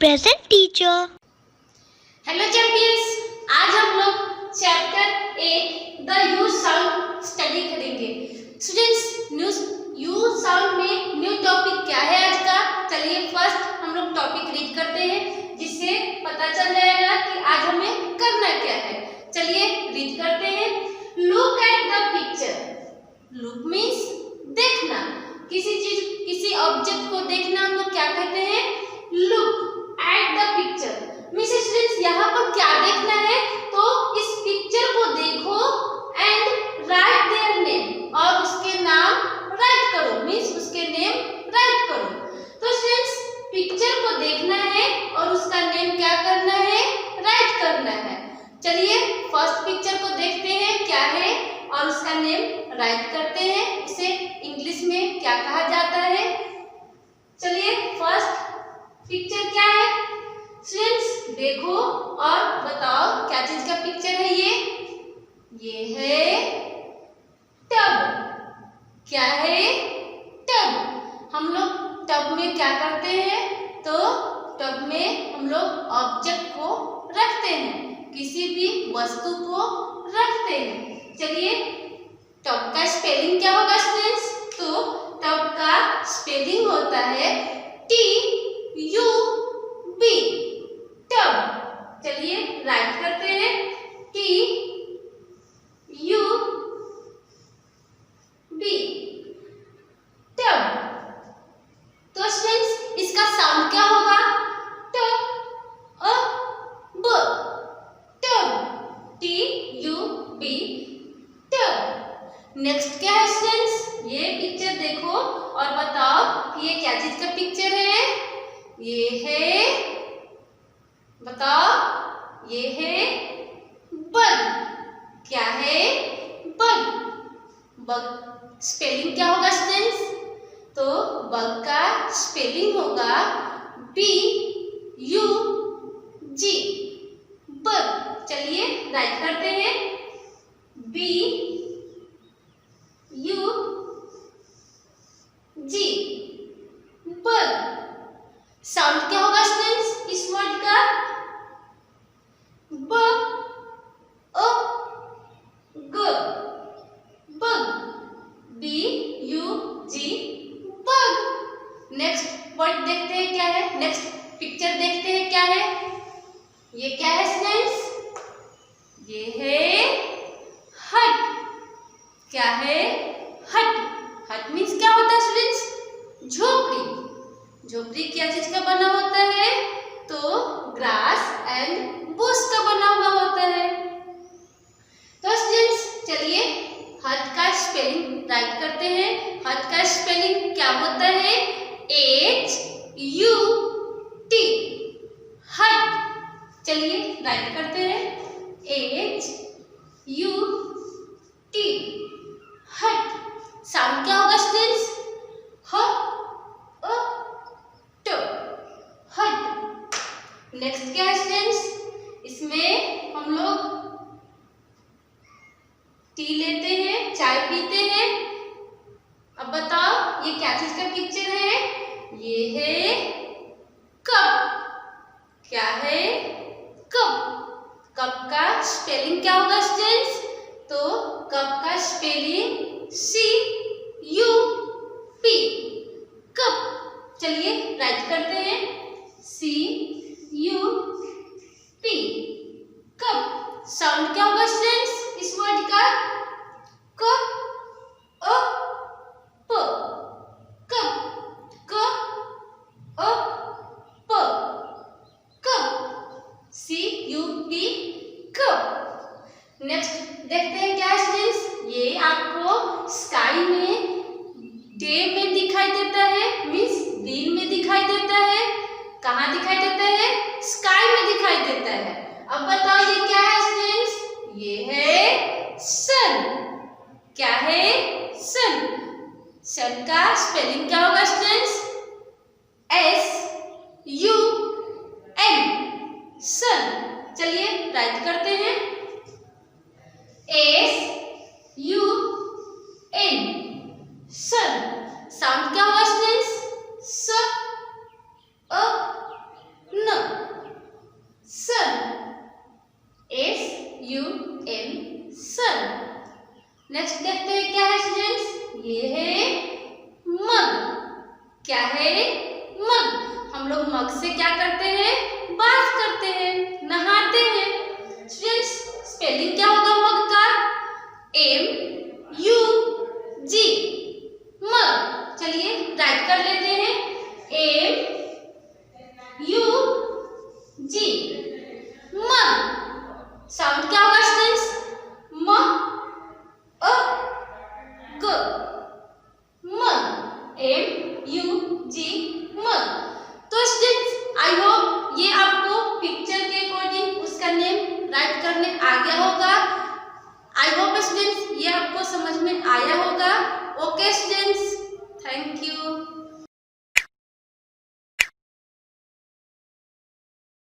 Present teacher. Hello champions, आज हम लोग chapter 8 the you sound study करेंगे। स्टूडेंट्स, यू साउंड में न्यू टॉपिक क्या है आज का? चलिए फर्स्ट हम लोग टॉपिक रीड करते हैं, जिससे पता चल जाएगा कि आज हमें करना क्या है। चलिए रीड करते हैं। Look at the picture. Look means देखना, किसी ऑब्जेक्ट को देखना हम लोग क्या कहते हैं? Look at the picture. Miss students, यहाँ पर क्या देखना है? तो इस पिक्चर को देखो एंड राइट देयर नेम, और उसके नाम राइट करो। मीन्स उसके नेम राइट करो। तो स्टूडेंट्स, पिक्चर को देखना है और उसका नेम क्या करना है? राइट करना है। चलिए फर्स्ट पिक्चर को देखते हैं क्या है और उसका नेम राइट करते हैं। इसे इंग्लिश में क्या कहा जाता है? चलिए फर्स्ट पिक्चर क्या है? स्टूडेंट्स देखो और बताओ क्या चीज का पिक्चर है ये है टब। क्या है? टब। हम लोग टब में क्या करते हैं? तो टब में हम लोग ऑब्जेक्ट को रखते हैं, किसी भी वस्तु को रखते हैं। चलिए टब का स्पेलिंग क्या होगा स्टूडेंट्स? तो टब का स्पेलिंग होता है TUB, टब। चलिए राइट करते हैं TUB, टब। तो स्टूडेंट्स इसका साउंड क्या होगा? Tub, tub, TUB, tub. Next क्या है स्टूडेंट्स? ये पिक्चर देखो और बताओ कि ये क्या चीज का पिक्चर है? ये है, बताओ, ये है बग। क्या है? बग। बग स्पेलिंग क्या होगा स्टूडेंट्स? तो बग का स्पेलिंग होगा BUG, बग। चलिए राइट करते हैं BUG, बग। साउंड क्या होगा स्टूडेंट्स इस वर्ड का? ब, अ, ग, bug, BUG, bug. Next word देखते हैं क्या है? नेक्स्ट पिक्चर देखते हैं क्या है? ये क्या है स्टूडेंट्स? ये है हट। क्या है? हट। हट मीन्स क्या होता है स्टूडेंट्स? झोपड़ी। झोपड़ी क्या चीज का बना होता है? तो ग्रास एंड बुश का बना हुआ होता है। तो स्टूडेंट्स चलिए हट का स्पेलिंग राइट करते हैं। हट का स्पेलिंग क्या होता है? HUT, हट। चलिए राइट करते हैं HUT, हट। साउंड क्या होगा स्टूडेंट्स? ह, अ, ट, हट। नेक्स्ट क्या है स्टूडेंट्स? इसमें हम लोग टी लेते हैं, चाय पीते हैं। अब बताओ ये क्या चीज का पिक्चर है? ये है कप। क्या है? कप। कप का स्पेलिंग क्या होगा स्टूडेंट्स? तो कप का स्पेलिंग CUP, कप। चलिए राइट करते हैं CUP, कप। साउंड क्या होगा स्टूडेंट्स इस वर्ड का? क, अ, प, कप। क, अ, प, कप, CUP, कप। नेक्स्ट देखते हैं क्या स्टूडेंट्स? ये आपको स्काई में डे में दिखाई देता है, मीन्स दिन में दिखाई देता है। कहाँ दिखाई देता है? स्काई में दिखाई देता है। अब बताओ ये क्या है स्टूडेंट्स? ये है सन। क्या है? सन। सन का स्पेलिंग क्या होगा स्टूडेंट्स? SUN, सन। चलिए राइट करते हैं SUN, सन। साउंड क्या होगा स्टूडेंट्स? स, अ, न, नेक्स्ट देखते हैं क्या है स्टूडेंट्स, ये है मग। क्या है? मग। हम लोग मग से क्या करते हैं? बाथ करते हैं, नहाते हैं। स्टूडेंट्स स्पेलिंग क्या होगा मग का? MUG, मग। चलिए राइट कर लेते हैं, MUG, मग। साउंड क्या होगा स्टूडेंट्स? म अ ग, मग। MUG, मग। तो स्टूडेंट्स आई होप ये आपको पिक्चर के अकॉर्डिंग उसका नेम राइट करने आ गया होगा। आई होप स्टूडेंट्स ये आपको समझ में आया होगा।